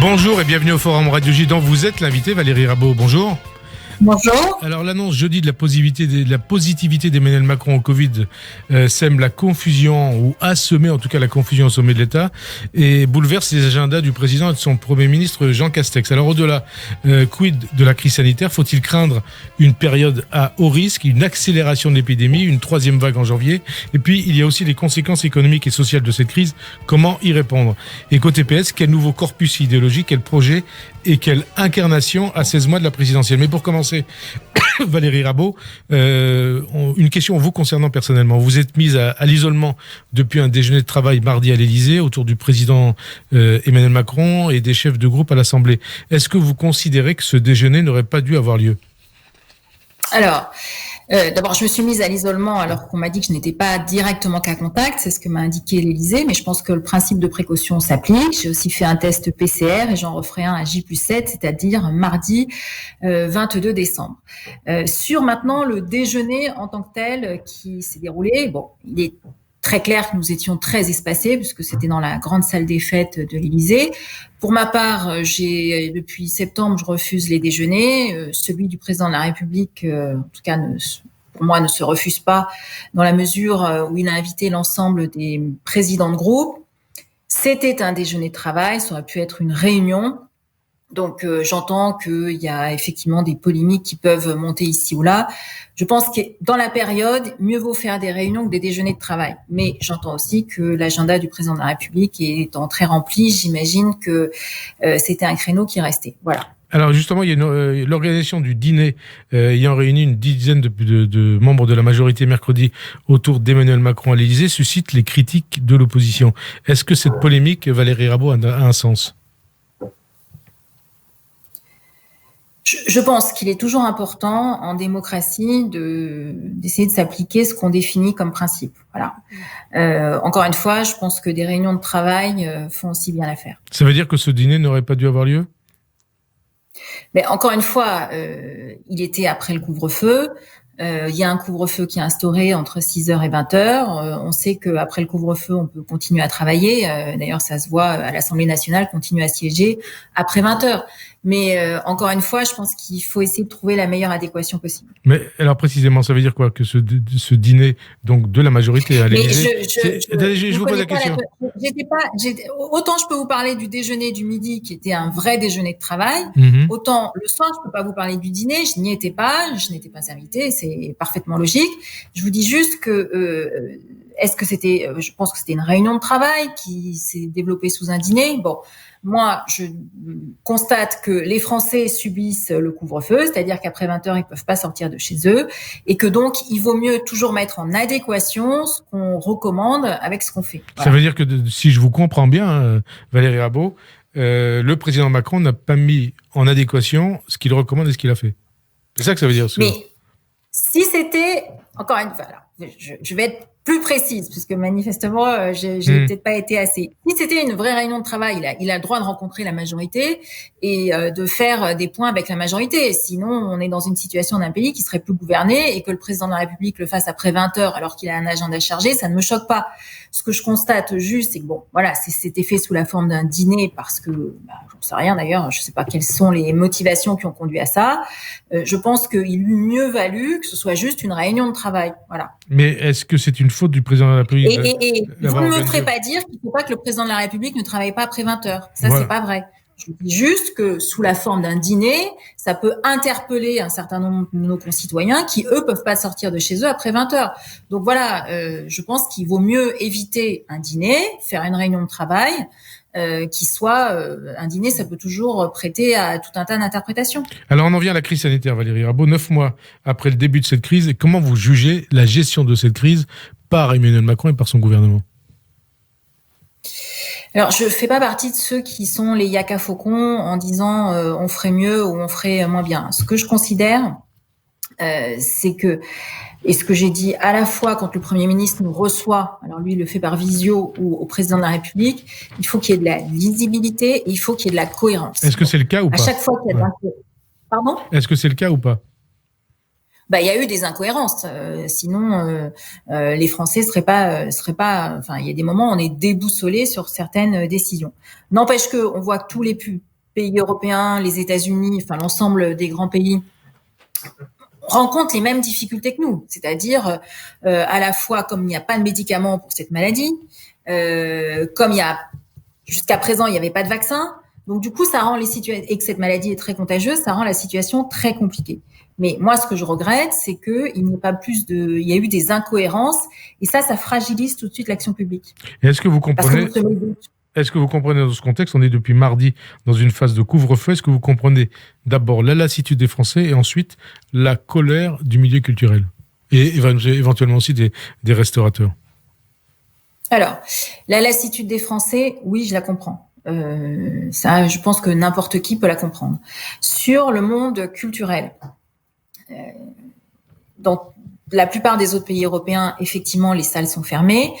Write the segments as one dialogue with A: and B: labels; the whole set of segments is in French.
A: Bonjour et bienvenue au Forum Radio J dont vous êtes l'invité, Valérie Rabault. Bonjour.
B: Bonjour.
A: Alors l'annonce jeudi de la positivité d'Emmanuel Macron au Covid sème la confusion, ou a semé en tout cas la confusion au sommet de l'État, et bouleverse les agendas du président et de son Premier ministre Jean Castex. Alors au-delà, quid de la crise sanitaire? Faut-il craindre une période à haut risque, une accélération de l'épidémie, une troisième vague en janvier? Et puis il y a aussi les conséquences économiques et sociales de cette crise. Comment y répondre? Et côté PS, quel nouveau corpus idéologique, quel projet et quelle incarnation à 16 mois de la présidentielle? Mais pour commencer, Valérie Rabault, une question vous concernant personnellement. Vous êtes mise à l'isolement depuis un déjeuner de travail mardi à l'Élysée autour du président Emmanuel Macron et des chefs de groupe à l'Assemblée. Est-ce que vous considérez que ce déjeuner n'aurait pas dû avoir lieu?
B: Alors, d'abord, je me suis mise à l'isolement alors qu'on m'a dit que je n'étais pas directement cas contact. C'est ce que m'a indiqué l'Élysée, mais je pense que le principe de précaution s'applique. J'ai aussi fait un test PCR et j'en referai un à J+7, c'est-à-dire mardi 22 décembre. Sur maintenant le déjeuner en tant que tel qui s'est déroulé, bon, il est très clair que nous étions très espacés puisque c'était dans la grande salle des fêtes de l'Élysée. Pour ma part, depuis septembre, je refuse les déjeuners. Celui du président de la République, en tout cas, pour moi, ne se refuse pas dans la mesure où il a invité l'ensemble des présidents de groupe. C'était un déjeuner de travail, ça aurait pu être une réunion. Donc, j'entends qu'il y a effectivement des polémiques qui peuvent monter ici ou là. Je pense que dans la période, mieux vaut faire des réunions que des déjeuners de travail. Mais j'entends aussi que l'agenda du président de la République étant très rempli, j'imagine que c'était un créneau qui restait. Voilà.
A: Alors justement, il y a l'organisation du dîner ayant réuni une dizaine de membres de la majorité mercredi autour d'Emmanuel Macron à l'Élysée suscite les critiques de l'opposition. Est-ce que cette polémique, Valérie Rabault, a un sens ?
B: Je pense qu'il est toujours important en démocratie d'essayer de s'appliquer ce qu'on définit comme principe. Voilà. Encore une fois, je pense que des réunions de travail font aussi bien l'affaire.
A: Ça veut dire que ce dîner n'aurait pas dû avoir lieu ?
B: Mais encore une fois, il était après le couvre-feu. Il y a un couvre-feu qui est instauré entre 6h et 20h. On sait qu'après le couvre-feu, on peut continuer à travailler. D'ailleurs, ça se voit à l'Assemblée nationale, continuer à siéger après 20h. Mais encore une fois, je pense qu'il faut essayer de trouver la meilleure adéquation possible.
A: Mais alors précisément, ça veut dire quoi? Que ce dîner donc de la majorité à l'Élysée... Je vous pose la question.
B: Autant je peux vous parler du déjeuner du midi qui était un vrai déjeuner de travail, autant le soir, je peux pas vous parler du dîner, je n'y étais pas, je n'étais pas invitée, c'est parfaitement logique. Je vous dis juste que est-ce que c'était, je pense que c'était une réunion de travail qui s'est développée sous un dîner. Bon, moi, je constate que les Français subissent le couvre-feu, c'est-à-dire qu'après 20h, ils peuvent pas sortir de chez eux, et que donc, il vaut mieux toujours mettre en adéquation ce qu'on recommande avec ce qu'on fait. Voilà.
A: Ça veut dire que, si je vous comprends bien, Valérie Rabault, le président Macron n'a pas mis en adéquation ce qu'il recommande et ce qu'il a fait. C'est ça que ça veut dire.
B: Mais si c'était, encore une fois, je vais être plus précise, puisque manifestement, j'ai peut-être pas été assez. Si c'était une vraie réunion de travail, il a le droit de rencontrer la majorité et de faire des points avec la majorité. Sinon, on est dans une situation d'un pays qui serait plus gouverné et que le président de la République le fasse après 20h alors qu'il a un agenda chargé, ça ne me choque pas. Ce que je constate juste, c'est que bon, voilà, c'était fait sous la forme d'un dîner parce que, j'en sais rien d'ailleurs, je sais pas quelles sont les motivations qui ont conduit à ça. Je pense qu'il eût mieux valu que ce soit juste une réunion de travail. Voilà.
A: Mais est-ce que c'est une faute du président de la République?
B: Et vous ne me ferez pas dire qu'il ne faut pas que le président de la République ne travaille pas après 20h. Ça, voilà. C'est pas vrai. Je dis juste que sous la forme d'un dîner, ça peut interpeller un certain nombre de nos concitoyens qui, eux, peuvent pas sortir de chez eux après 20h. Donc voilà, je pense qu'il vaut mieux éviter un dîner, faire une réunion de travail, qui soit un dîner, ça peut toujours prêter à tout un tas d'interprétations.
A: Alors on en vient à la crise sanitaire, Valérie Rabault. 9 mois après le début de cette crise, et comment vous jugez la gestion de cette crise par Emmanuel Macron et par son gouvernement?
B: Alors, je fais pas partie de ceux qui sont les yaka faucons en disant on ferait mieux ou on ferait moins bien. Ce que je considère, c'est que, et ce que j'ai dit à la fois quand le Premier ministre nous reçoit, alors lui il le fait par visio ou au président de la République, il faut qu'il y ait de la visibilité et il faut qu'il y ait de la cohérence.
A: Est-ce que c'est le cas ou pas?
B: À chaque fois qu'il y a Pardon?
A: Est-ce que c'est le cas ou pas?
B: Il y a eu des incohérences. Sinon, les Français seraient pas. Enfin, il y a des moments où on est déboussolé sur certaines décisions. N'empêche que on voit que tous les pays européens, les États-Unis, enfin l'ensemble des grands pays rencontrent les mêmes difficultés que nous, c'est-à-dire à la fois comme il n'y a pas de médicaments pour cette maladie, comme jusqu'à présent il n'y avait pas de vaccin, donc du coup ça rend les situations, et que cette maladie est très contagieuse, ça rend la situation très compliquée. Mais moi ce que je regrette, c'est qu'il n'y a pas il y a eu des incohérences et ça fragilise tout de suite l'action publique.
A: Et est-ce que vous comprenez dans ce contexte, on est depuis mardi dans une phase de couvre-feu, est-ce que vous comprenez d'abord la lassitude des Français et ensuite la colère du milieu culturel et éventuellement aussi des restaurateurs?
B: Alors, la lassitude des Français, oui, je la comprends. Ça, je pense que n'importe qui peut la comprendre. Sur le monde culturel, dans la plupart des autres pays européens, effectivement, les salles sont fermées.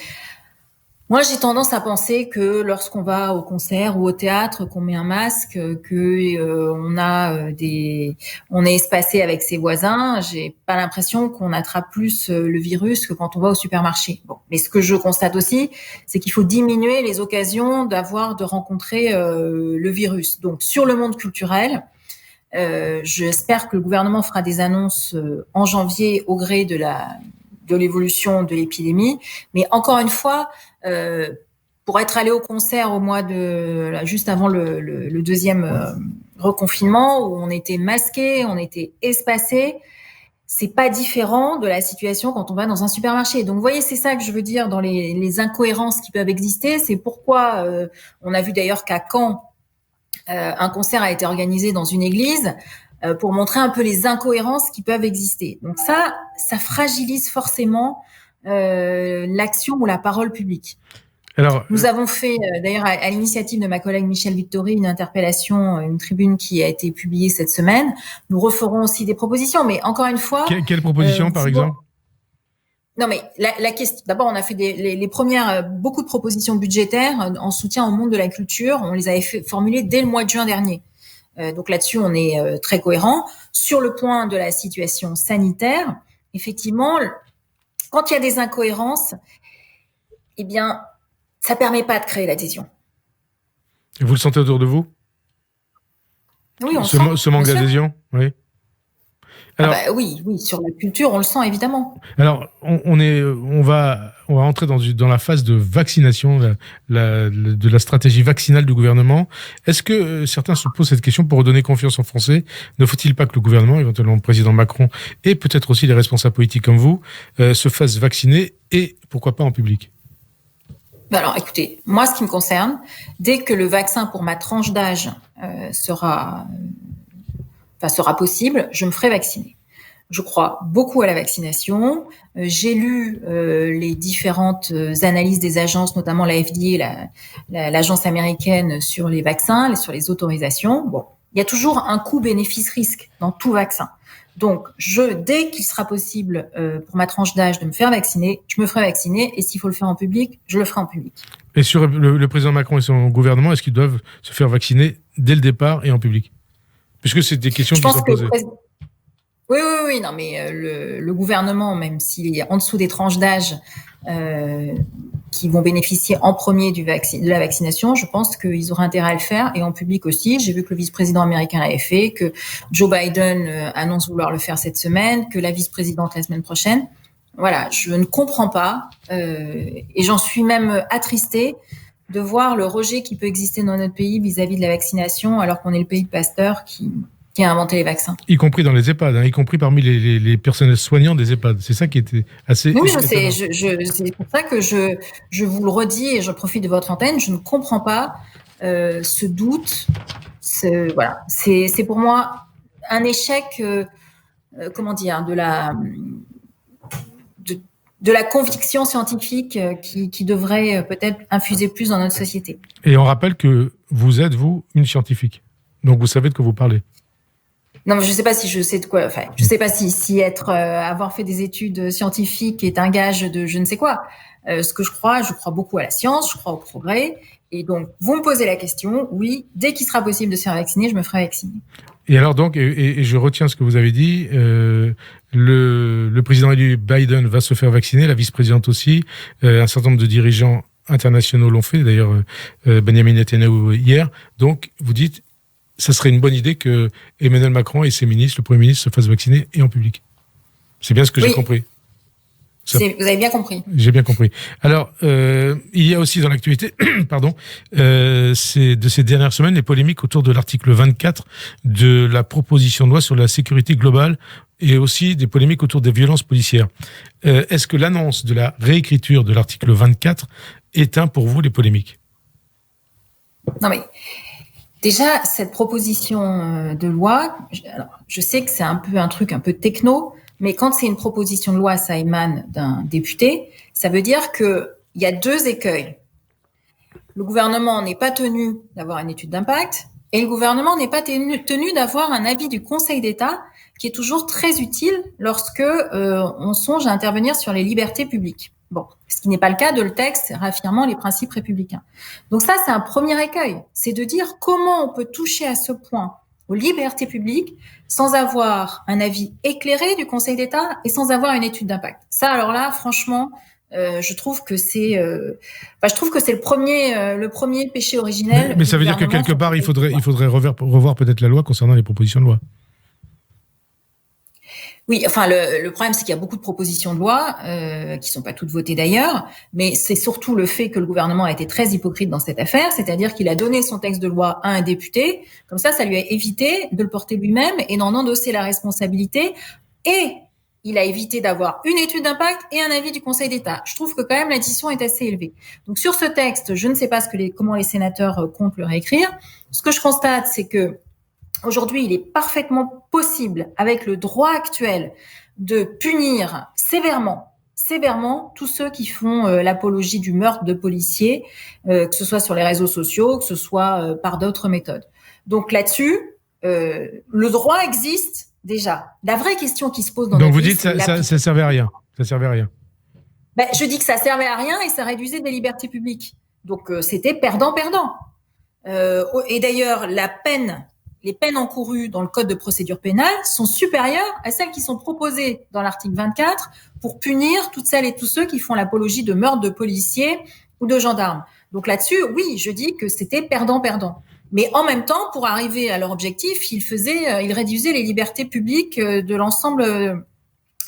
B: Moi, j'ai tendance à penser que lorsqu'on va au concert ou au théâtre, qu'on met un masque, on est espacé avec ses voisins. J'ai pas l'impression qu'on attrape plus le virus que quand on va au supermarché. Bon, mais ce que je constate aussi, c'est qu'il faut diminuer les occasions de rencontrer le virus. Donc, sur le monde culturel, j'espère que le gouvernement fera des annonces en janvier au gré de l'évolution de l'épidémie. Mais encore une fois, pour être allé au concert juste avant le deuxième reconfinement, où on était masqué, on était espacé, c'est pas différent de la situation quand on va dans un supermarché. Donc, vous voyez, c'est ça que je veux dire dans les incohérences qui peuvent exister. C'est pourquoi on a vu d'ailleurs qu'à Caen, un concert a été organisé dans une église pour montrer un peu les incohérences qui peuvent exister. Donc ça fragilise forcément l'action ou la parole publique. Alors, nous avons fait, d'ailleurs, à l'initiative de ma collègue Michèle Victory, une interpellation, une tribune qui a été publiée cette semaine. Nous referons aussi des propositions, mais encore une fois...
A: Quelle proposition, par exemple ?
B: Non, mais la question. D'abord, on a fait les premières beaucoup de propositions budgétaires en soutien au monde de la culture. On les avait formulées dès le mois de juin dernier. Donc là-dessus, on est très cohérent. Sur le point de la situation sanitaire, effectivement, quand il y a des incohérences, eh bien, ça permet pas de créer l'adhésion.
A: Et vous le sentez autour de vous ?
B: Oui, on
A: ce manque d'adhésion, oui.
B: Alors, oui, sur la culture, on le sent évidemment.
A: Alors, on va entrer dans la phase de vaccination, de la stratégie vaccinale du gouvernement. Est-ce que certains se posent cette question pour redonner confiance aux Français ? Ne faut-il pas que le gouvernement, éventuellement le président Macron, et peut-être aussi les responsables politiques comme vous, se fassent vacciner et pourquoi pas en public ?
B: Alors, écoutez, moi, ce qui me concerne, dès que le vaccin pour ma tranche d'âge sera possible, je me ferai vacciner. Je crois beaucoup à la vaccination. J'ai lu les différentes analyses des agences, notamment la FDA, l'agence américaine sur les vaccins, sur les autorisations. Bon, il y a toujours un coût bénéfice-risque dans tout vaccin. Donc, dès qu'il sera possible pour ma tranche d'âge de me faire vacciner, je me ferai vacciner. Et s'il faut le faire en public, je le ferai en public.
A: Et sur le président Macron et son gouvernement, est-ce qu'ils doivent se faire vacciner dès le départ et en public ? Puisque c'est des questions qui sont posées.
B: Oui, non, mais le gouvernement, même s'il est en dessous des tranches d'âge qui vont bénéficier en premier de la vaccination, je pense qu'ils auraient intérêt à le faire, et en public aussi. J'ai vu que le vice-président américain l'avait fait, que Joe Biden annonce vouloir le faire cette semaine, que la vice-présidente la semaine prochaine. Voilà, je ne comprends pas, et j'en suis même attristée de voir le rejet qui peut exister dans notre pays vis-à-vis de la vaccination, alors qu'on est le pays de Pasteur qui a inventé les vaccins.
A: Y compris dans les EHPAD, y compris parmi les personnels soignants des EHPAD. C'est ça qui était assez...
B: Oui, je sais. C'est pour ça que je vous le redis et je profite de votre antenne. Je ne comprends pas ce doute. Voilà. C'est pour moi un échec, de la conviction scientifique qui devrait peut-être infuser plus dans notre société.
A: Et on rappelle que vous êtes, vous, une scientifique. Donc vous savez de quoi vous parlez.
B: Non, mais je sais pas si je sais de quoi. Enfin, je sais pas si avoir fait des études scientifiques est un gage de je ne sais quoi. Ce que je crois beaucoup à la science, je crois au progrès. Et donc, vous me posez la question. Oui, dès qu'il sera possible de se faire vacciner, je me ferai vacciner. Et
A: alors donc, et je retiens ce que vous avez dit. Le président élu Biden va se faire vacciner, la vice-présidente aussi. Un certain nombre de dirigeants internationaux l'ont fait. D'ailleurs, Benjamin Netanyahu hier. Donc, vous dites, ça serait une bonne idée que Emmanuel Macron et ses ministres, le Premier ministre, se fassent vacciner et en public. C'est bien ce que j'ai compris.
B: Vous avez bien compris.
A: J'ai bien compris. Alors, il y a aussi dans l'actualité, de ces dernières semaines, les polémiques autour de l'article 24 de la proposition de loi sur la sécurité globale et aussi des polémiques autour des violences policières. Est-ce que l'annonce de la réécriture de l'article 24 éteint pour vous les polémiques ?
B: Non mais, déjà, cette proposition de loi, je sais que c'est un truc un peu techno, mais quand c'est une proposition de loi, ça émane d'un député, ça veut dire qu'il y a 2 écueils. Le gouvernement n'est pas tenu d'avoir une étude d'impact et le gouvernement n'est pas tenu d'avoir un avis du Conseil d'État qui est toujours très utile lorsque on songe à intervenir sur les libertés publiques. Bon, ce qui n'est pas le cas de le texte réaffirmant les principes républicains. Donc ça, c'est un premier écueil. C'est de dire comment on peut toucher à ce point aux libertés publiques sans avoir un avis éclairé du Conseil d'État et sans avoir une étude d'impact. Ça, alors là, franchement, je trouve que c'est le premier péché originel.
A: Mais ça veut dire que quelque part, il faudrait revoir peut-être la loi concernant les propositions de loi.
B: Oui, enfin le problème c'est qu'il y a beaucoup de propositions de loi qui sont pas toutes votées d'ailleurs, mais c'est surtout le fait que le gouvernement a été très hypocrite dans cette affaire, c'est-à-dire qu'il a donné son texte de loi à un député, comme ça lui a évité de le porter lui-même et d'en endosser la responsabilité, et il a évité d'avoir une étude d'impact et un avis du Conseil d'État. Je trouve que quand même l'addition est assez élevée. Donc sur ce texte, je ne sais pas comment les sénateurs comptent le réécrire. Ce que je constate, c'est que aujourd'hui, il est parfaitement possible, avec le droit actuel, de punir sévèrement tous ceux qui font l'apologie du meurtre de policiers, que ce soit sur les réseaux sociaux, que ce soit par d'autres méthodes. Donc là-dessus, le droit existe déjà. La vraie question qui se pose dans
A: donc vous dites ça servait à rien. Ça servait à rien.
B: Ben, je dis que ça servait à rien et ça réduisait des libertés publiques. Donc c'était perdant-perdant. Et d'ailleurs, les peines encourues dans le Code de procédure pénale sont supérieures à celles qui sont proposées dans l'article 24 pour punir toutes celles et tous ceux qui font l'apologie de meurtres de policiers ou de gendarmes. Donc là-dessus, oui, je dis que c'était perdant-perdant. Mais en même temps, pour arriver à leur objectif, ils réduisaient les libertés publiques de l'ensemble,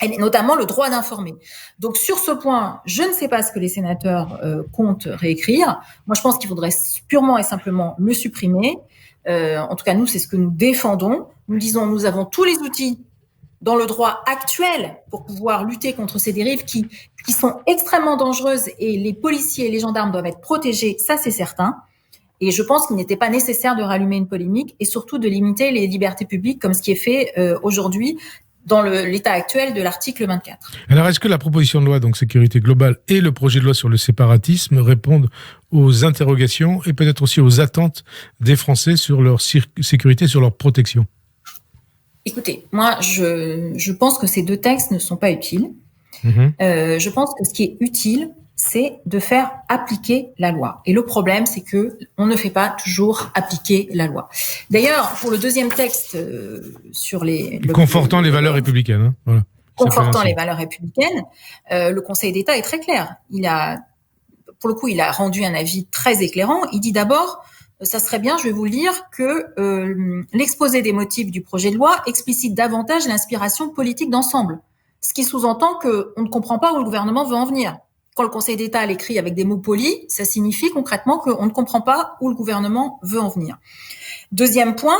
B: et notamment le droit d'informer. Donc sur ce point, je ne sais pas ce que les sénateurs comptent réécrire. Moi, je pense qu'il faudrait purement et simplement le supprimer. En tout cas, nous, c'est ce que nous défendons. Nous disons, nous avons tous les outils dans le droit actuel pour pouvoir lutter contre ces dérives qui sont extrêmement dangereuses, et les policiers et les gendarmes doivent être protégés, ça c'est certain. Et je pense qu'il n'était pas nécessaire de rallumer une polémique et surtout de limiter les libertés publiques comme ce qui est fait aujourd'hui dans l'état actuel de l'article 24.
A: Alors, est-ce que la proposition de loi, donc sécurité globale, et le projet de loi sur le séparatisme répondent aux interrogations et peut-être aussi aux attentes des Français sur leur sécurité, sur leur protection ?
B: Écoutez, moi, je pense que ces 2 textes ne sont pas utiles. Je pense que ce qui est utile, c'est de faire appliquer la loi. Et le problème, c'est que on ne fait pas toujours appliquer la loi. D'ailleurs, pour le deuxième texte sur
A: confortant les valeurs républicaines, hein, voilà.
B: Confortant les valeurs républicaines, le Conseil d'État est très clair. Pour le coup, il a rendu un avis très éclairant. Il dit d'abord, ça serait bien, je vais vous le lire, que l'exposé des motifs du projet de loi explicite davantage l'inspiration politique d'ensemble. Ce qui sous-entend qu'on ne comprend pas où le gouvernement veut en venir. Quand le Conseil d'État l'écrit avec des mots polis, ça signifie concrètement qu'on ne comprend pas où le gouvernement veut en venir. Deuxième point,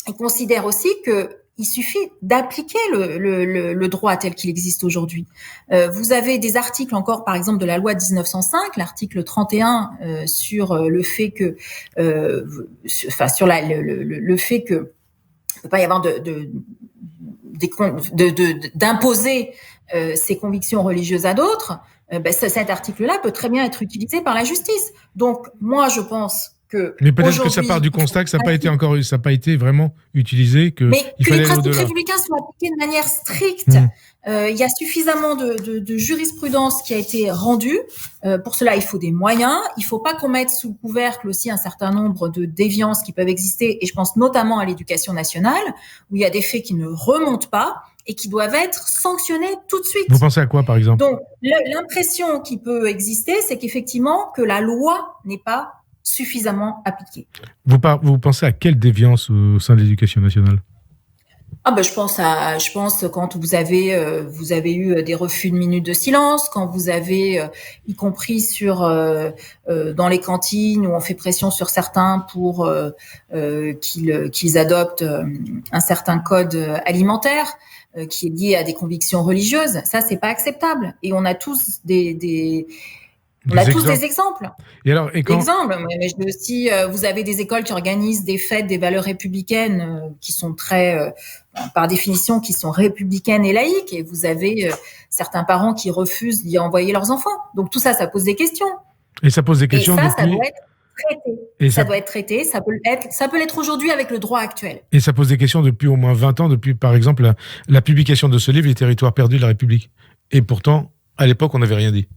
B: il considère aussi qu'il suffit d'appliquer le droit tel qu'il existe aujourd'hui. Vous avez des articles encore, par exemple, de la loi de 1905, l'article 31, sur le fait que, le fait que il ne peut pas y avoir d'imposer ses convictions religieuses à d'autres. Cet article-là peut très bien être utilisé par la justice. Donc, moi, je pense que...
A: Mais peut-être que ça part du constat que ça n'a pas été vraiment utilisé,
B: mais que les principes républicains sont appliqués de manière stricte. Il y a suffisamment de jurisprudence qui a été rendue. Pour cela, il faut des moyens. Il ne faut pas qu'on mette sous le couvercle aussi un certain nombre de déviances qui peuvent exister. Et je pense notamment à l'éducation nationale, où il y a des faits qui ne remontent pas et qui doivent être sanctionnés tout de suite.
A: Vous pensez à quoi, par exemple ?
B: Donc, l'impression qui peut exister, c'est qu'effectivement, que la loi n'est pas suffisamment appliquée.
A: Vous pensez à quelle déviance au sein de l'éducation nationale ?
B: Je pense quand vous avez eu des refus de minutes de silence, quand vous avez, y compris dans les cantines où on fait pression sur certains pour qu'ils adoptent un certain code alimentaire qui est lié à des convictions religieuses. Ça, c'est pas acceptable. Et on a tous des exemples. Mais je dis aussi, vous avez des écoles qui organisent des fêtes des valeurs républicaines qui sont très, par définition, qui sont républicaines et laïques, et vous avez certains parents qui refusent d'y envoyer leurs enfants. Donc tout ça, ça pose des questions.
A: Et ça pose des questions.
B: Et ça doit être traité. Ça doit être traité. Ça peut l'être aujourd'hui avec le droit actuel.
A: Et ça pose des questions depuis au moins 20 ans, depuis par exemple la publication de ce livre, Les territoires perdus de la République. Et pourtant, à l'époque, on n'avait rien dit.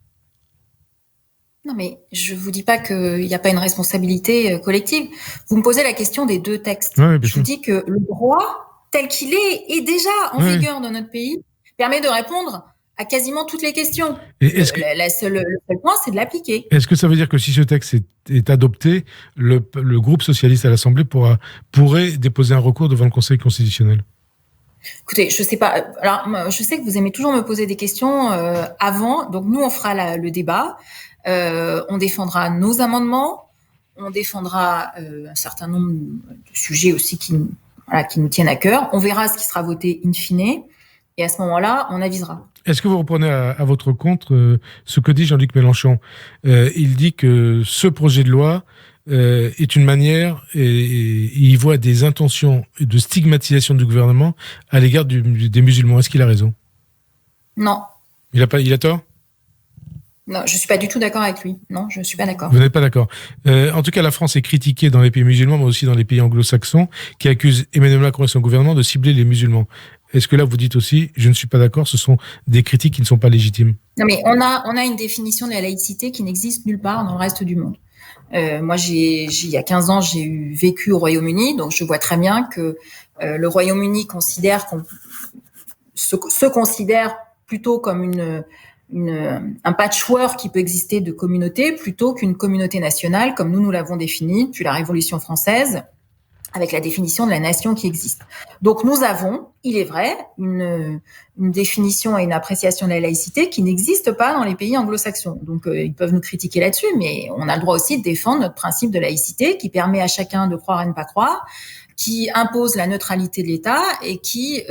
B: Non, mais je vous dis pas qu'il n'y a pas une responsabilité collective. Vous me posez la question des deux textes. Je vous dis que le droit, tel qu'il est déjà en vigueur dans notre pays, permet de répondre à quasiment toutes les questions. Le seul point, c'est de l'appliquer.
A: Est-ce que ça veut dire que si ce texte est adopté, le groupe socialiste à l'Assemblée pourrait déposer un recours devant le Conseil constitutionnel ?
B: Écoutez, je sais pas. Alors, je sais que vous aimez toujours me poser des questions avant. Donc, nous, on fera le débat. On défendra nos amendements, on défendra un certain nombre de sujets aussi qui nous tiennent à cœur. On verra ce qui sera voté in fine, et à ce moment-là, on avisera. Est-ce
A: que vous reprenez à votre compte ce que dit Jean-Luc Mélenchon ? Il dit que ce projet de loi est une manière, et il voit des intentions de stigmatisation du gouvernement à l'égard des musulmans. Est-ce qu'il a raison ?
B: Non.
A: Il a tort ?
B: Non, je suis pas du tout d'accord avec lui. Non, je suis pas d'accord.
A: Vous n'êtes pas d'accord. En tout cas, la France est critiquée dans les pays musulmans, mais aussi dans les pays anglo-saxons, qui accusent Emmanuel Macron et son gouvernement de cibler les musulmans. Est-ce que là, vous dites aussi, je ne suis pas d'accord, ce sont des critiques qui ne sont pas légitimes ?
B: Non, mais on a une définition de la laïcité qui n'existe nulle part dans le reste du monde. Moi, il y a 15 ans, j'ai vécu au Royaume-Uni, donc je vois très bien que le Royaume-Uni se considère plutôt comme un patchwork qui peut exister de communautés plutôt qu'une communauté nationale comme nous l'avons définie depuis la Révolution française avec la définition de la nation qui existe. Donc nous avons, il est vrai, une définition et une appréciation de la laïcité qui n'existe pas dans les pays anglo-saxons. Donc ils peuvent nous critiquer là-dessus, mais on a le droit aussi de défendre notre principe de laïcité qui permet à chacun de croire et ne pas croire, qui impose la neutralité de l'État et qui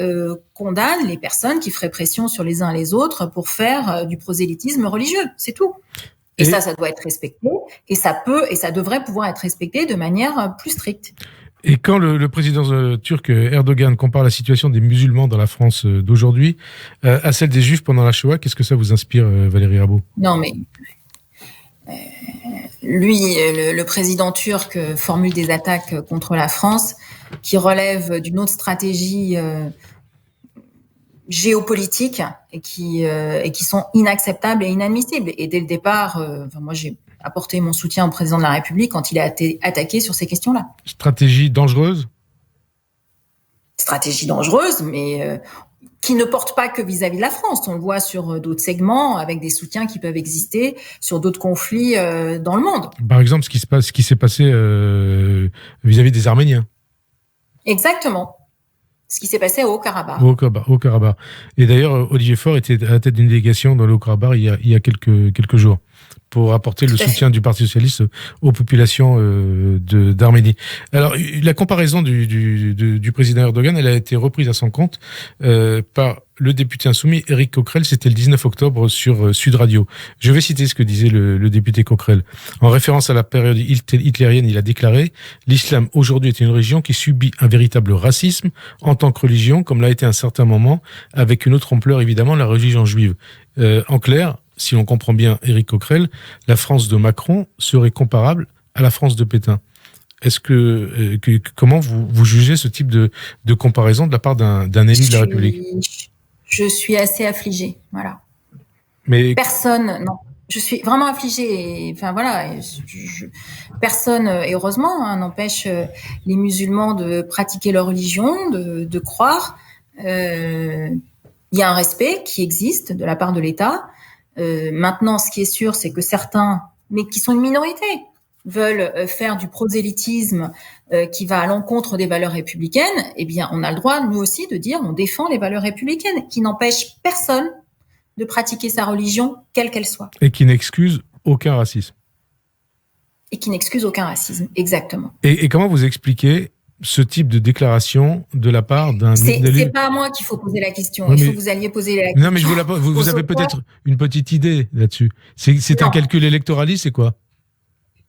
B: condamne les personnes qui feraient pression sur les uns et les autres pour faire du prosélytisme religieux. C'est tout. Et ça doit être respecté. Et ça devrait pouvoir être respecté de manière plus stricte.
A: Et quand le président turc Erdogan compare la situation des musulmans dans la France d'aujourd'hui à celle des Juifs pendant la Shoah, qu'est-ce que ça vous inspire, Valérie Rabault ?
B: Non, mais lui, le président turc formule des attaques contre la France qui relèvent d'une autre stratégie géopolitique et qui sont inacceptables et inadmissibles. Et dès le départ, moi j'ai apporté mon soutien au président de la République quand il a été attaqué sur ces questions-là.
A: Stratégie dangereuse ?
B: Stratégie dangereuse, mais qui ne porte pas que vis-à-vis de la France. On le voit sur d'autres segments, avec des soutiens qui peuvent exister sur d'autres conflits dans le monde.
A: Par exemple, ce qui s'est passé vis-à-vis des Arméniens.
B: Exactement. Ce qui s'est passé au Haut-Karabakh.
A: Au Karabakh. Et d'ailleurs, Olivier Faure était à la tête d'une délégation dans le Haut-Karabakh il y a quelques jours pour apporter le soutien du Parti socialiste aux populations d'Arménie. Alors, la comparaison du président Erdogan, elle a été reprise à son compte par le député insoumis Éric Coquerel, c'était le 19 octobre sur Sud Radio. Je vais citer ce que disait le député Coquerel. En référence à la période hitlérienne, il a déclaré « L'islam aujourd'hui est une religion qui subit un véritable racisme en tant que religion, comme l'a été à un certain moment, avec une autre ampleur évidemment, la religion juive. » En clair, si on comprend bien Éric Coquerel, la France de Macron serait comparable à la France de Pétain. Est-ce comment vous jugez ce type de comparaison de la part d'un élu de la République ?
B: Je suis assez affligée, voilà.
A: Mais
B: personne, non. Je suis vraiment affligée. Enfin voilà, personne, et heureusement, n'empêche les musulmans de pratiquer leur religion, de croire. Il y a un respect qui existe de la part de l'État. Maintenant, ce qui est sûr, c'est que certains, mais qui sont une minorité, veulent faire du prosélytisme qui va à l'encontre des valeurs républicaines, eh bien, on a le droit, nous aussi, de dire on défend les valeurs républicaines, qui n'empêchent personne de pratiquer sa religion, quelle qu'elle soit.
A: Et qui n'excuse aucun racisme.
B: Et qui n'excuse aucun racisme, exactement.
A: Et comment vous expliquez ce type de déclaration de la part d'un...
B: C'est pas à moi qu'il faut poser la question.
A: Oui,
B: il faut que vous alliez poser la question.
A: Non, mais je vous avez peut-être une petite idée là-dessus. C'est un calcul électoraliste, c'est quoi?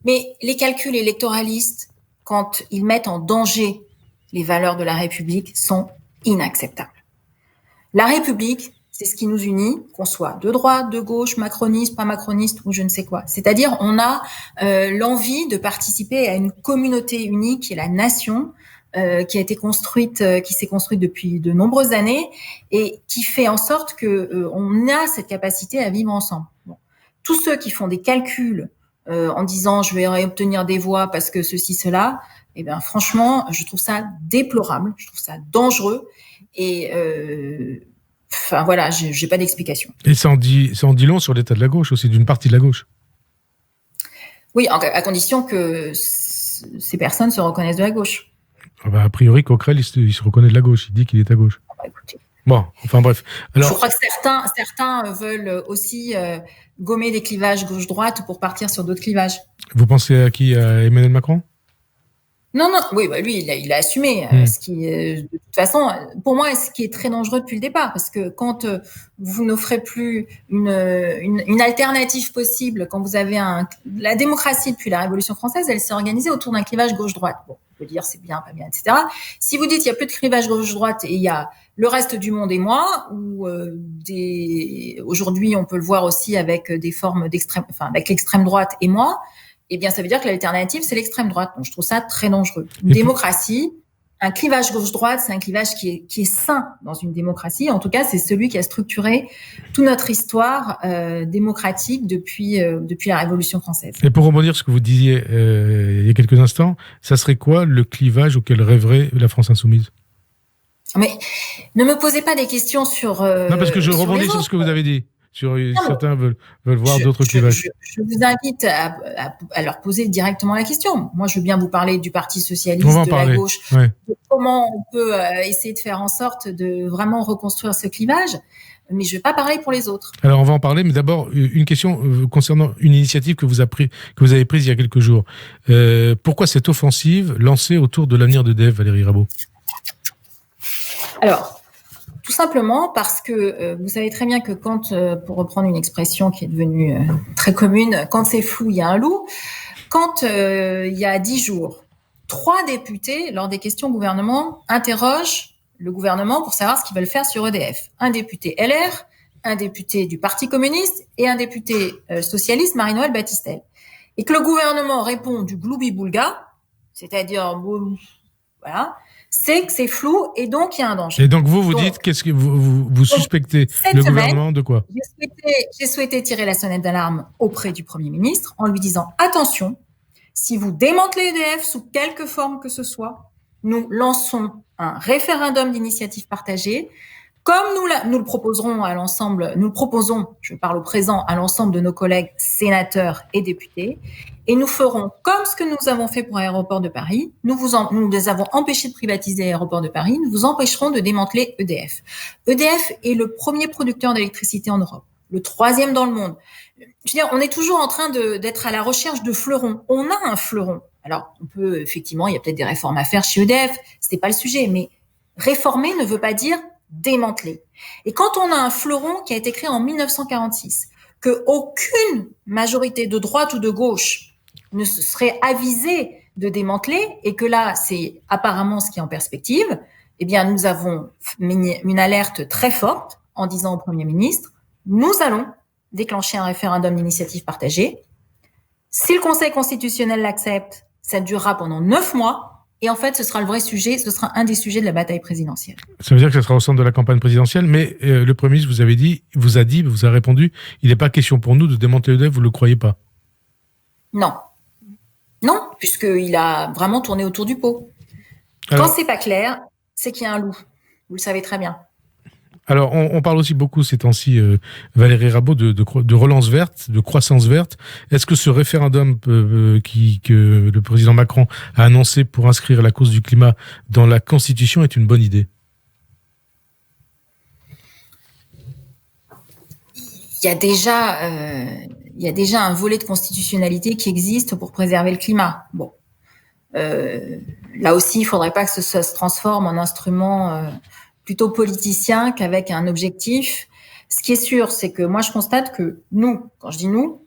B: Mais les calculs électoralistes, quand ils mettent en danger les valeurs de la République, sont inacceptables. La République, c'est ce qui nous unit, qu'on soit de droite, de gauche, macroniste, pas macroniste ou je ne sais quoi. C'est-à-dire, on a l'envie de participer à une communauté unique qui est la nation, qui a été construite, qui s'est construite depuis de nombreuses années et qui fait en sorte que on a cette capacité à vivre ensemble. Bon. Tous ceux qui font des calculs en disant je vais obtenir des voix parce que ceci, cela, eh bien franchement, je trouve ça déplorable, je trouve ça dangereux et enfin voilà, j'ai pas d'explication.
A: Et ça en dit long sur l'état de la gauche aussi, d'une partie de la gauche.
B: Oui, à condition que ces personnes se reconnaissent de la gauche.
A: Ah bah, a priori, Coquerel, il se reconnaît de la gauche, il dit qu'il est à gauche.
B: Ah bah, écoutez.
A: Bon, enfin bref. Alors,
B: je crois que certains veulent aussi gommer des clivages gauche-droite pour partir sur d'autres clivages.
A: Vous pensez à qui? À Emmanuel Macron?
B: Non, oui, bah lui, il a assumé. Ce qui, de toute façon, pour moi, ce qui est très dangereux depuis le départ, parce que quand vous n'offrez plus une alternative possible, quand vous avez la démocratie depuis la Révolution française, elle s'est organisée autour d'un clivage gauche-droite. Bon, on peut dire c'est bien, pas bien, etc. Si vous dites il y a plus de clivage gauche-droite et il y a le reste du monde et moi, ou aujourd'hui on peut le voir aussi avec des formes d'extrême, enfin avec l'extrême droite et moi. Eh bien, ça veut dire que l'alternative, c'est l'extrême droite. Donc, je trouve ça très dangereux. Une démocratie, un clivage gauche-droite, c'est un clivage qui est sain dans une démocratie. En tout cas, c'est celui qui a structuré toute notre histoire démocratique depuis la Révolution française.
A: Et pour rebondir sur ce que vous disiez il y a quelques instants, ça serait quoi le clivage auquel rêverait la France insoumise?
B: Mais ne me posez pas des questions sur...
A: non, parce que je rebondis sur ce que vous avez dit. Certains veulent voir d'autres clivages.
B: Je vous invite à leur poser directement la question. Moi, je veux bien vous parler du Parti socialiste, de la gauche, de comment on peut essayer de faire en sorte de vraiment reconstruire ce clivage, mais je ne vais pas parler pour les autres.
A: Alors, on va en parler, mais d'abord, une question concernant une initiative que vous avez prise il y a quelques jours. Pourquoi cette offensive lancée autour de l'avenir d'EDF, Valérie Rabault?
B: Alors, tout simplement parce que vous savez très bien que quand, pour reprendre une expression qui est devenue très commune, quand c'est flou, il y a un loup. Quand il y a 10 jours, 3 députés, lors des questions au gouvernement, interrogent le gouvernement pour savoir ce qu'ils veulent faire sur EDF. Un député LR, un député du Parti communiste et un député socialiste, Marie-Noëlle Battistel. Et que le gouvernement répond du gloubi-boulga, c'est-à-dire, voilà, c'est que c'est flou et donc il y a un danger.
A: Et donc vous dites, qu'est-ce que vous suspectez le gouvernement de quoi?
B: J'ai souhaité tirer la sonnette d'alarme auprès du Premier ministre en lui disant attention, si vous démantelez EDF sous quelque forme que ce soit, nous lançons un référendum d'initiative partagée. Comme nous le proposerons à l'ensemble, nous le proposons, je parle au présent, à l'ensemble de nos collègues sénateurs et députés, et nous ferons comme ce que nous avons fait pour Aéroport de Paris. Nous les avons empêchés de privatiser Aéroport de Paris. Nous vous empêcherons de démanteler EDF. EDF est le premier producteur d'électricité en Europe, le 3e dans le monde. Je veux dire, on est toujours en train d'être à la recherche de fleurons. On a un fleuron. Alors, on peut effectivement, il y a peut-être des réformes à faire chez EDF. C'était pas le sujet, mais réformer ne veut pas dire démantelé. Et quand on a un fleuron qui a été créé en 1946, que aucune majorité de droite ou de gauche ne se serait avisée de démanteler, et que là, c'est apparemment ce qui est en perspective, eh bien, nous avons mis une alerte très forte en disant au Premier ministre, nous allons déclencher un référendum d'initiative partagée. Si le Conseil constitutionnel l'accepte, ça durera pendant 9 mois. Et en fait, ce sera le vrai sujet, ce sera un des sujets de la bataille présidentielle.
A: Ça veut dire que ce sera au centre de la campagne présidentielle, mais le Premier ministre vous a répondu, il n'est pas question pour nous de démanteler EDF, vous ne le croyez pas?
B: Non. Non, puisqu'il a vraiment tourné autour du pot. Alors, quand c'est pas clair, c'est qu'il y a un loup. Vous le savez très bien.
A: Alors, on parle aussi beaucoup ces temps-ci, Valérie Rabault, de relance verte, de croissance verte. Est-ce que ce référendum que le président Macron a annoncé pour inscrire la cause du climat dans la Constitution est une bonne idée?
B: Il y a déjà un volet de constitutionnalité qui existe pour préserver le climat. Bon, là aussi, il faudrait pas que ça se transforme en instrument plutôt politicien qu'avec un objectif. Ce qui est sûr, c'est que moi, je constate que nous, quand je dis nous,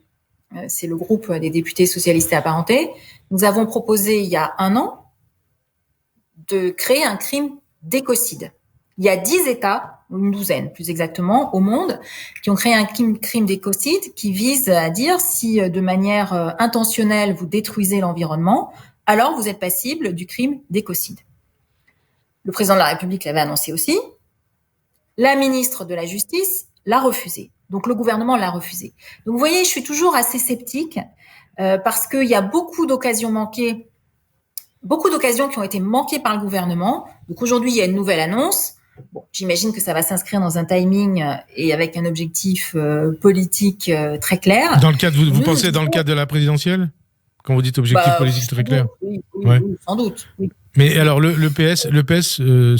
B: c'est le groupe des députés socialistes et apparentés, nous avons proposé il y a 1 an de créer un crime d'écocide. Il y a 10 États, une douzaine plus exactement, au monde, qui ont créé un crime d'écocide qui vise à dire si de manière intentionnelle vous détruisez l'environnement, alors vous êtes passible du crime d'écocide. Le président de la République l'avait annoncé aussi. La ministre de la Justice l'a refusé. Donc le gouvernement l'a refusé. Donc vous voyez, je suis toujours assez sceptique parce qu'il y a beaucoup d'occasions manquées, beaucoup d'occasions qui ont été manquées par le gouvernement. Donc aujourd'hui, il y a une nouvelle annonce. Bon, j'imagine que ça va s'inscrire dans un timing et avec un objectif politique très clair.
A: Dans le cadre, vous pensez dans le cadre de la présidentielle, quand vous dites objectif politique très clair?
B: Oui,
A: ouais.
B: Oui, sans doute. Oui.
A: Mais alors le PS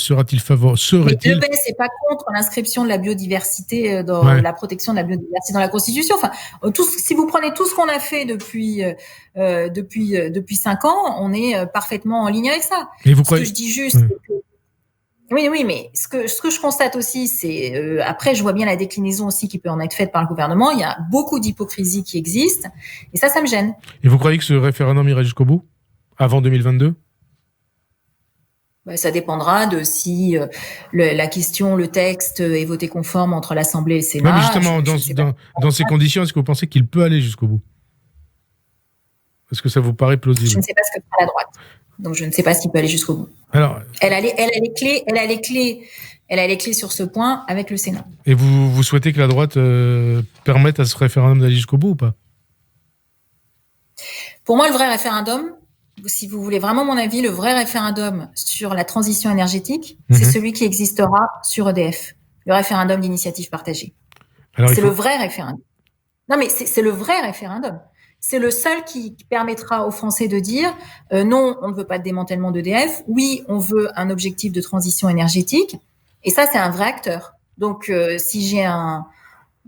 A: sera-t-il favorable? Le
B: PS n'est pas contre l'inscription de la biodiversité dans la protection de la biodiversité dans la Constitution. Enfin, si vous prenez tout ce qu'on a fait depuis 5 ans, on est parfaitement en ligne avec ça.
A: Et vous croyez...
B: Ce que je dis juste, c'est que oui, mais ce que je constate aussi, c'est après je vois bien la déclinaison aussi qui peut en être faite par le gouvernement. Il y a beaucoup d'hypocrisie qui existe et ça me gêne.
A: Et vous croyez que ce référendum ira jusqu'au bout avant 2022?
B: Ça dépendra de si la question, le texte est voté conforme entre l'Assemblée et le Sénat.
A: Mais justement, dans ces conditions, est-ce que vous pensez qu'il peut aller jusqu'au bout? Est-ce que ça vous paraît plausible?
B: Je ne sais pas ce que fera la droite. Donc, je ne sais pas s'il peut aller jusqu'au bout.
A: Alors,
B: elle a les clés sur ce point avec le Sénat.
A: Et vous souhaitez que la droite permette à ce référendum d'aller jusqu'au bout ou pas?
B: Pour moi, le vrai référendum, si vous voulez vraiment mon avis, le vrai référendum sur la transition énergétique, c'est celui qui existera sur EDF, le référendum d'initiative partagée. C'est le vrai référendum. Non, mais c'est le vrai référendum. C'est le seul qui permettra aux Français de dire non, on ne veut pas de démantèlement d'EDF. Oui, on veut un objectif de transition énergétique. Et ça, c'est un vrai acteur. Donc, si j'ai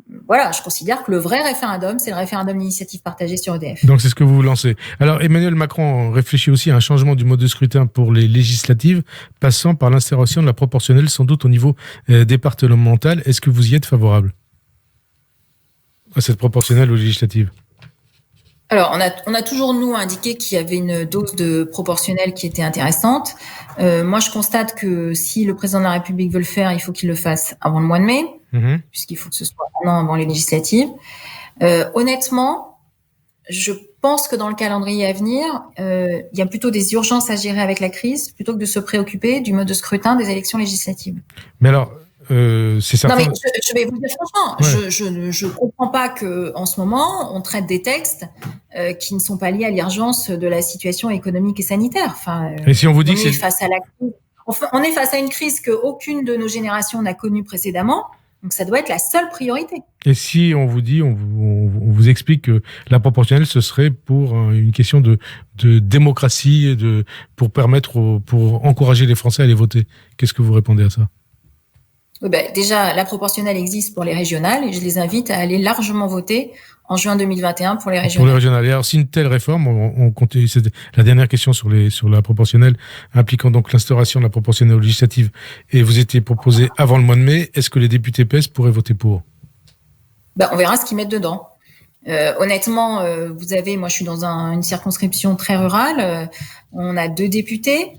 B: je considère que le vrai référendum, c'est le référendum d'initiative partagée sur EDF.
A: Donc, c'est ce que vous lancez. Alors, Emmanuel Macron réfléchit aussi à un changement du mode de scrutin pour les législatives, passant par l'instauration de la proportionnelle, sans doute au niveau départemental. Est-ce que vous y êtes favorable à cette proportionnelle aux législatives?
B: Alors, on a toujours, nous, indiqué qu'il y avait une dose de proportionnelle qui était intéressante. Moi, je constate que si le président de la République veut le faire, il faut qu'il le fasse avant le mois de mai, puisqu'il faut que ce soit 1 an avant les législatives. Honnêtement, je pense que dans le calendrier à venir, il y a plutôt des urgences à gérer avec la crise, plutôt que de se préoccuper du mode de scrutin des élections législatives.
A: Mais alors... c'est certain.
B: Non, mais je vais vous dire franchement, je comprends pas que en ce moment on traite des textes qui ne sont pas liés à l'urgence de la situation économique et sanitaire. Enfin,
A: et si on vous dit
B: on est face à la crise, on est face à une crise que aucune de nos générations n'a connue précédemment. Donc ça doit être la seule priorité.
A: Et si on vous dit, on vous explique que la proportionnelle, ce serait pour une question de démocratie, pour permettre, pour encourager les Français à aller voter, qu'est-ce que vous répondez à ça?
B: Oui, déjà, la proportionnelle existe pour les régionales et je les invite à aller largement voter en juin 2021 pour les régionales.
A: Pour les régionales. Et alors, si une telle réforme, on continue, c'est la dernière question sur la proportionnelle, impliquant donc l'instauration de la proportionnelle législative, et vous étiez proposé avant le mois de mai, est-ce que les députés PS pourraient voter pour?
B: On verra ce qu'ils mettent dedans. Honnêtement, vous avez, moi je suis dans une circonscription très rurale, on a 2 députés.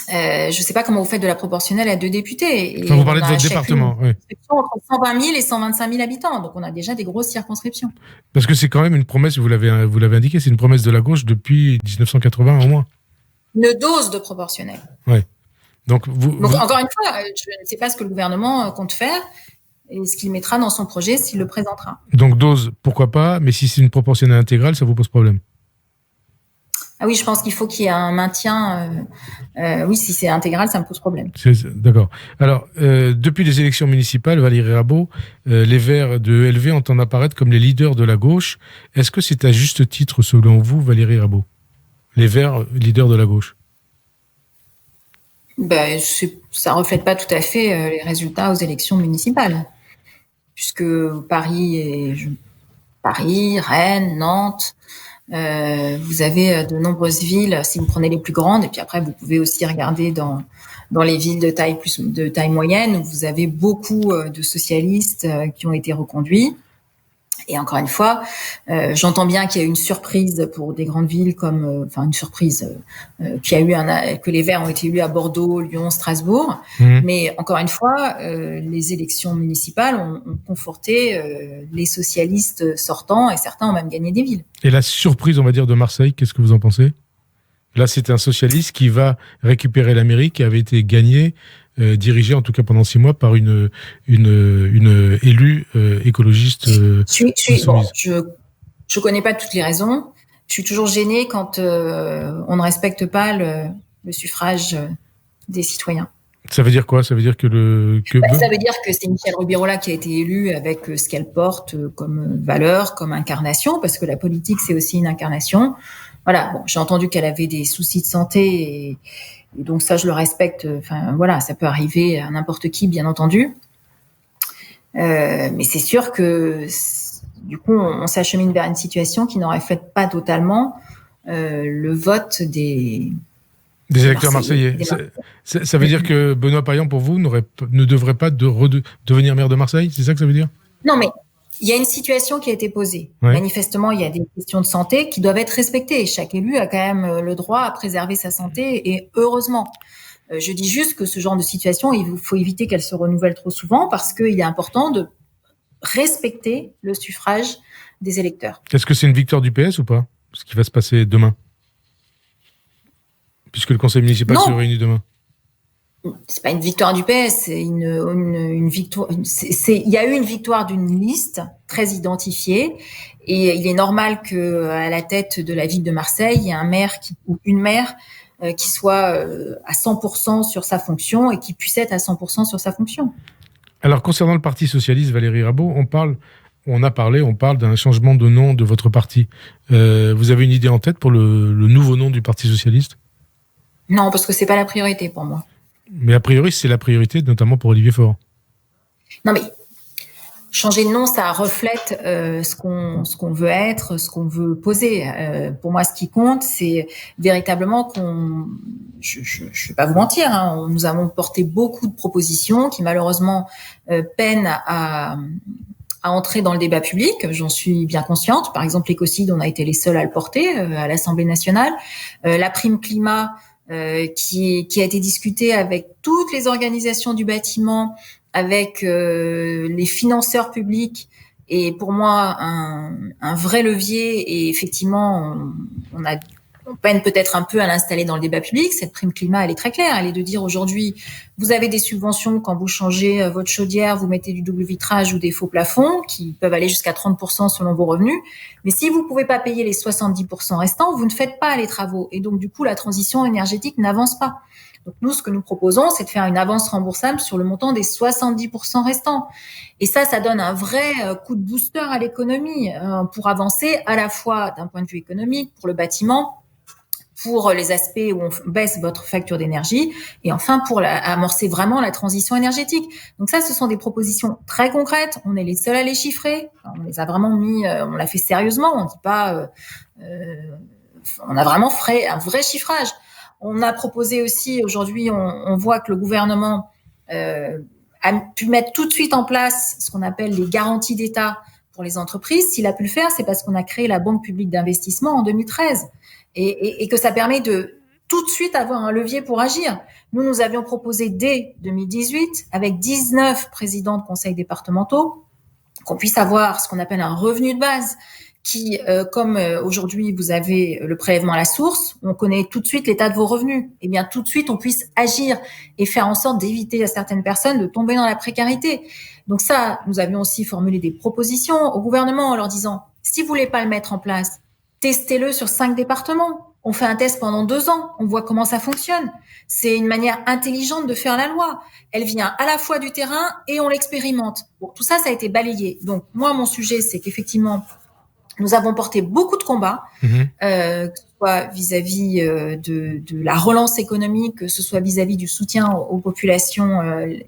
B: Je ne sais pas comment vous faites de la proportionnelle à 2 députés. Et
A: vous parlez de votre département, oui.
B: Entre 120 000 et 125 000 habitants. Donc, on a déjà des grosses circonscriptions.
A: Parce que c'est quand même une promesse, vous l'avez indiqué, c'est une promesse de la gauche depuis 1980 au moins.
B: Une dose de proportionnelle.
A: Oui. Donc,
B: encore une fois, je ne sais pas ce que le gouvernement compte faire et ce qu'il mettra dans son projet s'il le présentera.
A: Donc, dose, pourquoi pas, mais si c'est une proportionnelle intégrale, ça vous pose problème?
B: Ah oui, je pense qu'il faut qu'il y ait un maintien. Oui, si c'est intégral, ça me pose problème.
A: D'accord. Alors, depuis les élections municipales, Valérie Rabault, les Verts de LV entendent apparaître comme les leaders de la gauche. Est-ce que c'est à juste titre, selon vous, Valérie Rabault? Les Verts, leaders de la gauche?
B: Ben, ça reflète pas tout à fait les résultats aux élections municipales, puisque Paris, Rennes, Nantes, vous avez de nombreuses villes, si vous prenez les plus grandes, et puis après vous pouvez aussi regarder dans les villes de taille moyenne, où vous avez beaucoup de socialistes qui ont été reconduits. Et encore une fois, j'entends bien qu'il y a eu une surprise pour des grandes villes comme, une surprise que les Verts ont été élus à Bordeaux, Lyon, Strasbourg. Mais encore une fois, les élections municipales ont conforté les socialistes sortants et certains ont même gagné des villes.
A: Et la surprise, on va dire, de Marseille, qu'est-ce que vous en pensez? Là, c'est un socialiste qui va récupérer la mairie qui avait été gagnée, dirigée en tout cas pendant 6 mois par une élue écologiste.
B: Je connais pas toutes les raisons. Je suis toujours gênée quand on ne respecte pas le suffrage des citoyens.
A: Ça veut dire quoi? Ça veut dire que
B: ça veut dire que c'est Michèle Rubirola qui a été élue avec ce qu'elle porte comme valeur, comme incarnation, parce que la politique, c'est aussi une incarnation. Voilà, bon, j'ai entendu qu'elle avait des soucis de santé et donc ça, je le respecte. Enfin, voilà, ça peut arriver à n'importe qui, bien entendu. Mais c'est sûr que du coup, on s'achemine vers une situation qui ne reflète pas totalement le vote des
A: électeurs marseillais. Ça veut dire que Benoît Payan, pour vous, ne devrait pas devenir maire de Marseille? C'est ça que ça veut dire?
B: Non, mais il y a une situation qui a été posée. Ouais. Manifestement, il y a des questions de santé qui doivent être respectées. Chaque élu a quand même le droit à préserver sa santé et heureusement. Je dis juste que ce genre de situation, il faut éviter qu'elle se renouvelle trop souvent parce qu'il est important de respecter le suffrage des électeurs.
A: Est-ce que c'est une victoire du PS ou pas? Ce qui va se passer demain? Puisque le conseil municipal se réunit demain.
B: C'est pas une victoire du PS, c'est une victoire. Il y a eu une victoire d'une liste très identifiée, et il est normal que à la tête de la ville de Marseille, il y ait un maire ou une maire qui soit à 100% sur sa fonction et qui puisse être à 100% sur sa fonction.
A: Alors concernant le Parti socialiste, Valérie Rabault, on parle d'un changement de nom de votre parti. Vous avez une idée en tête pour le nouveau nom du Parti socialiste?
B: Non, parce que c'est pas la priorité pour moi.
A: Mais a priori, c'est la priorité, notamment pour Olivier Faure.
B: Non, mais changer de nom, ça reflète ce qu'on veut être, ce qu'on veut poser. Pour moi, ce qui compte, c'est véritablement je vais pas vous mentir, hein, nous avons porté beaucoup de propositions qui malheureusement peinent à entrer dans le débat public. J'en suis bien consciente. Par exemple, l'écocide, on a été les seuls à le porter à l'Assemblée nationale. La prime climat, qui a été discuté avec toutes les organisations du bâtiment, avec les financeurs publics, et pour moi un vrai levier. Et effectivement, on peine peut-être un peu à l'installer dans le débat public. Cette prime climat, elle est très claire. Elle est de dire aujourd'hui, vous avez des subventions quand vous changez votre chaudière, vous mettez du double vitrage ou des faux plafonds qui peuvent aller jusqu'à 30% selon vos revenus. Mais si vous pouvez pas payer les 70% restants, vous ne faites pas les travaux. Et donc, du coup, la transition énergétique n'avance pas. Donc, nous, ce que nous proposons, c'est de faire une avance remboursable sur le montant des 70% restants. Et ça donne un vrai coup de booster à l'économie pour avancer à la fois d'un point de vue économique, pour le bâtiment, pour les aspects où on baisse votre facture d'énergie, et enfin pour amorcer vraiment la transition énergétique. Donc ça, ce sont des propositions très concrètes. On est les seuls à les chiffrer. On les a vraiment mis, on l'a fait sérieusement. On dit pas, on a vraiment fait un vrai chiffrage. On a proposé aussi, aujourd'hui, on voit que le gouvernement a pu mettre tout de suite en place ce qu'on appelle les garanties d'État pour les entreprises. S'il a pu le faire, c'est parce qu'on a créé la Banque publique d'investissement en 2013. Et que ça permet de tout de suite avoir un levier pour agir. Nous avions proposé dès 2018, avec 19 présidents de conseils départementaux, qu'on puisse avoir ce qu'on appelle un revenu de base, qui, comme aujourd'hui vous avez le prélèvement à la source, on connaît tout de suite l'état de vos revenus. Et bien tout de suite, on puisse agir et faire en sorte d'éviter à certaines personnes de tomber dans la précarité. Donc ça, nous avions aussi formulé des propositions au gouvernement en leur disant, si vous voulez pas le mettre en place, testez-le sur 5 départements. On fait un test pendant 2 ans, on voit comment ça fonctionne. C'est une manière intelligente de faire la loi. Elle vient à la fois du terrain et on l'expérimente. Bon, tout ça, ça a été balayé. Donc, moi, mon sujet, c'est qu'effectivement, nous avons porté beaucoup de combats, que ce soit vis-à-vis de la relance économique, que ce soit vis-à-vis du soutien aux populations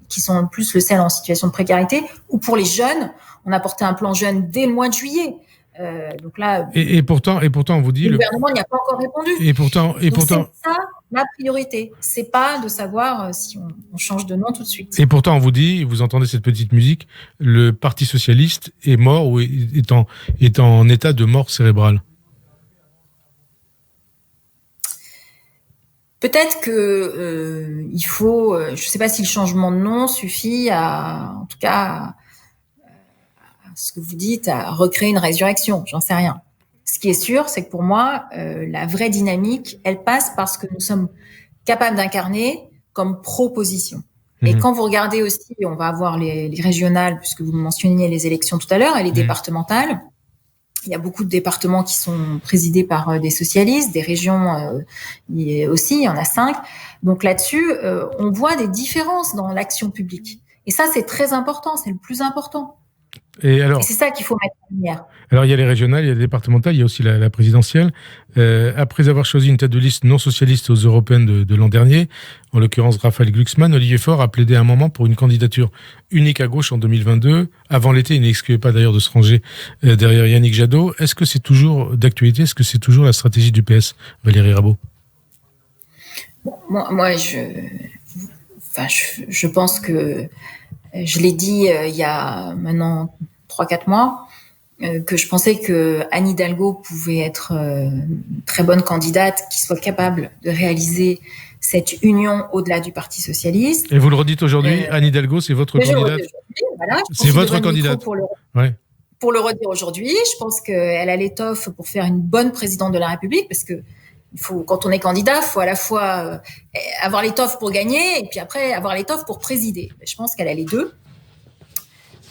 B: qui sont plus celles en situation de précarité, ou pour les jeunes. On a porté un plan jeune dès le mois de juillet. Donc là,
A: et pourtant, on vous dit
B: le gouvernement n'y a pas encore répondu.
A: Et pourtant,
B: c'est ça ma priorité. C'est pas de savoir si on change de nom tout de suite.
A: Et pourtant, on vous dit, vous entendez cette petite musique, le Parti socialiste est mort ou est en état de mort cérébrale.
B: Peut-être que il faut, je sais pas si le changement de nom suffit en tout cas, ce que vous dites, à recréer une résurrection, j'en sais rien. Ce qui est sûr, c'est que pour moi, la vraie dynamique, elle passe parce que nous sommes capables d'incarner comme proposition. Et quand vous regardez aussi, on va avoir les régionales, puisque vous mentionniez les élections tout à l'heure, et les départementales. Il y a beaucoup de départements qui sont présidés par des socialistes, des régions aussi, il y en a 5. Donc là-dessus, on voit des différences dans l'action publique. Et ça, c'est très important, c'est le plus important. Et c'est ça qu'il faut mettre en lumière.
A: Alors, il y a les régionales, il y a les départementales, il y a aussi la présidentielle. Après avoir choisi une tête de liste non socialiste aux européennes de l'an dernier, en l'occurrence Raphaël Glucksmann, Olivier Faure a plaidé à un moment pour une candidature unique à gauche en 2022. Avant l'été, il n'excluait pas d'ailleurs de se ranger derrière Yannick Jadot. Est-ce que c'est toujours d'actualité? Est-ce que c'est toujours la stratégie du PS, Valérie Rabault?
B: Moi, je pense que je l'ai dit il y a maintenant 3-4 mois, que je pensais que Anne Hidalgo pouvait être une très bonne candidate qui soit capable de réaliser cette union au-delà du Parti socialiste.
A: Et vous le redites aujourd'hui, Anne Hidalgo, c'est votre candidate.
B: Voilà,
A: c'est votre candidate.
B: Pour le redire aujourd'hui, je pense qu'elle a l'étoffe pour faire une bonne présidente de la République, parce que quand on est candidat, il faut à la fois avoir l'étoffe pour gagner et puis après avoir l'étoffe pour présider. Je pense qu'elle a les deux.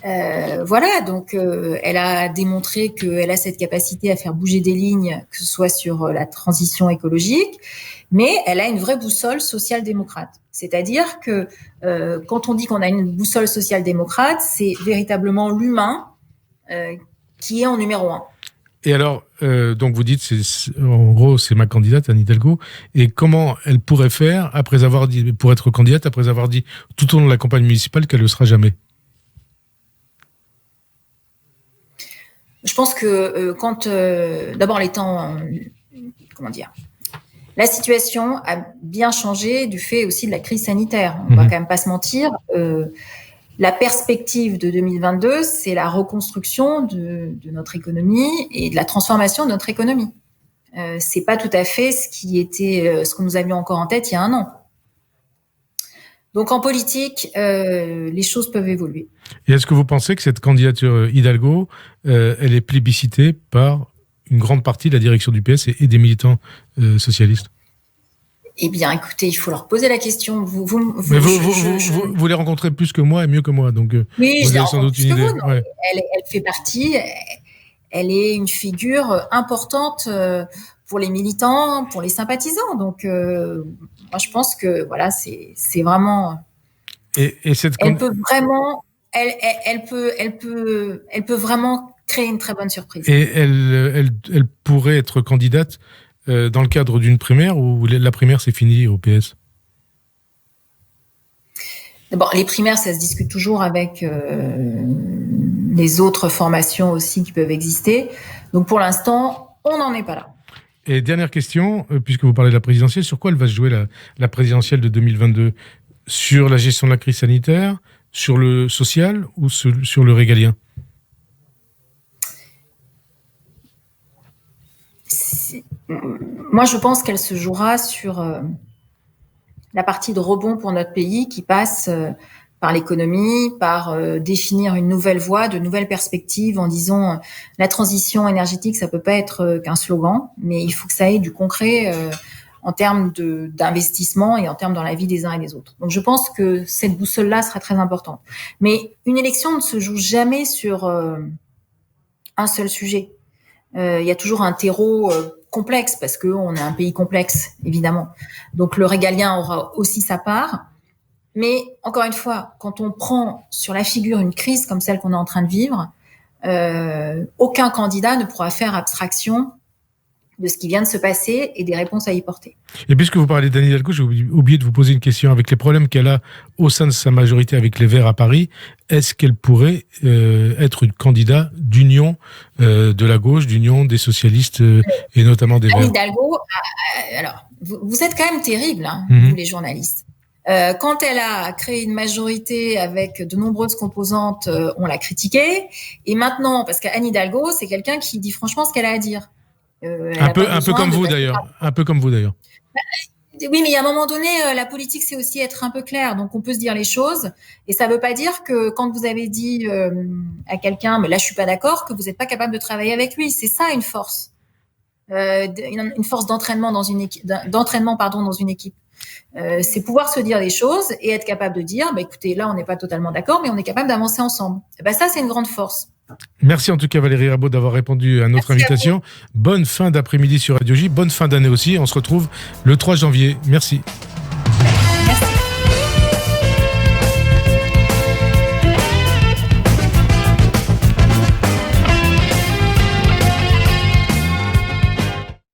B: Voilà, donc elle a démontré qu'elle a cette capacité à faire bouger des lignes, que ce soit sur la transition écologique, mais elle a une vraie boussole social-démocrate. C'est-à-dire que quand on dit qu'on a une boussole social-démocrate, c'est véritablement l'humain qui est en numéro 1.
A: Et alors, donc vous dites, en gros, c'est ma candidate, Anne Hidalgo. Et comment elle pourrait faire pour être candidate après avoir dit tout au long de la campagne municipale qu'elle ne le sera jamais?
B: Je pense que d'abord les temps, la situation a bien changé du fait aussi de la crise sanitaire. On va quand même pas se mentir. La perspective de 2022, c'est la reconstruction de notre économie et de la transformation de notre économie. C'est pas tout à fait ce que nous avions encore en tête il y a un an. Donc en politique, les choses peuvent évoluer.
A: Et est-ce que vous pensez que cette candidature Hidalgo, elle est plébiscitée par une grande partie de la direction du PS et des militants socialistes?
B: Eh bien, écoutez, il faut leur poser la question.
A: Vous les rencontrez plus que moi et mieux que moi, donc
B: oui,
A: vous avez sans doute une idée.
B: Ouais. Elle fait partie. Elle est une figure importante pour les militants, pour les sympathisants. Donc, moi, je pense que voilà, c'est vraiment.
A: Et cette
B: elle peut vraiment, elle peut vraiment créer une très bonne surprise.
A: Et elle pourrait être candidate dans le cadre d'une primaire ou la primaire c'est fini au PS?
B: D'abord, les primaires, ça se discute toujours avec les autres formations aussi qui peuvent exister. Donc pour l'instant, on n'en est pas là.
A: Et dernière question, puisque vous parlez de la présidentielle, sur quoi elle va se jouer la présidentielle de 2022? Sur la gestion de la crise sanitaire, sur le social ou sur le régalien?
B: Moi, je pense qu'elle se jouera sur la partie de rebond pour notre pays qui passe par l'économie, par définir une nouvelle voie, de nouvelles perspectives en disant la transition énergétique, ça peut pas être qu'un slogan, mais il faut que ça ait du concret en termes d'investissement et en termes dans la vie des uns et des autres. Donc je pense que cette boussole-là sera très importante. Mais une élection ne se joue jamais sur un seul sujet. Il y a toujours un terreau complexe parce qu'on est un pays complexe, évidemment. Donc le régalien aura aussi sa part. Mais encore une fois, quand on prend sur la figure une crise comme celle qu'on est en train de vivre, aucun candidat ne pourra faire abstraction de ce qui vient de se passer et des réponses à y porter.
A: Et puisque vous parlez d'Anne Hidalgo, j'ai oublié de vous poser une question. Avec les problèmes qu'elle a au sein de sa majorité avec les Verts à Paris, est-ce qu'elle pourrait être une candidate d'union de la gauche, d'union des socialistes et notamment des Verts?
B: Anne Hidalgo, alors, vous êtes quand même terribles, hein, vous les journalistes. Quand elle a créé une majorité avec de nombreuses composantes, on l'a critiquée. Et maintenant, parce qu'Anne Hidalgo, c'est quelqu'un qui dit franchement ce qu'elle a à dire.
A: Un peu comme vous d'ailleurs. Un peu comme vous d'ailleurs.
B: Oui, mais à un moment donné, la politique, c'est aussi être un peu clair. Donc, on peut se dire les choses. Et ça ne veut pas dire que quand vous avez dit à quelqu'un, mais là, je suis pas d'accord, que vous n'êtes pas capable de travailler avec lui. C'est ça une force. Une force d'entraînement dans une équipe, dans une équipe. C'est pouvoir se dire les choses et être capable de dire, écoutez, là, on n'est pas totalement d'accord, mais on est capable d'avancer ensemble. Ça, c'est une grande force.
A: Merci en tout cas Valérie Rabault d'avoir répondu à notre invitation. Bonne fin d'après-midi sur Radio J, bonne fin d'année aussi. On se retrouve le 3 janvier. Merci.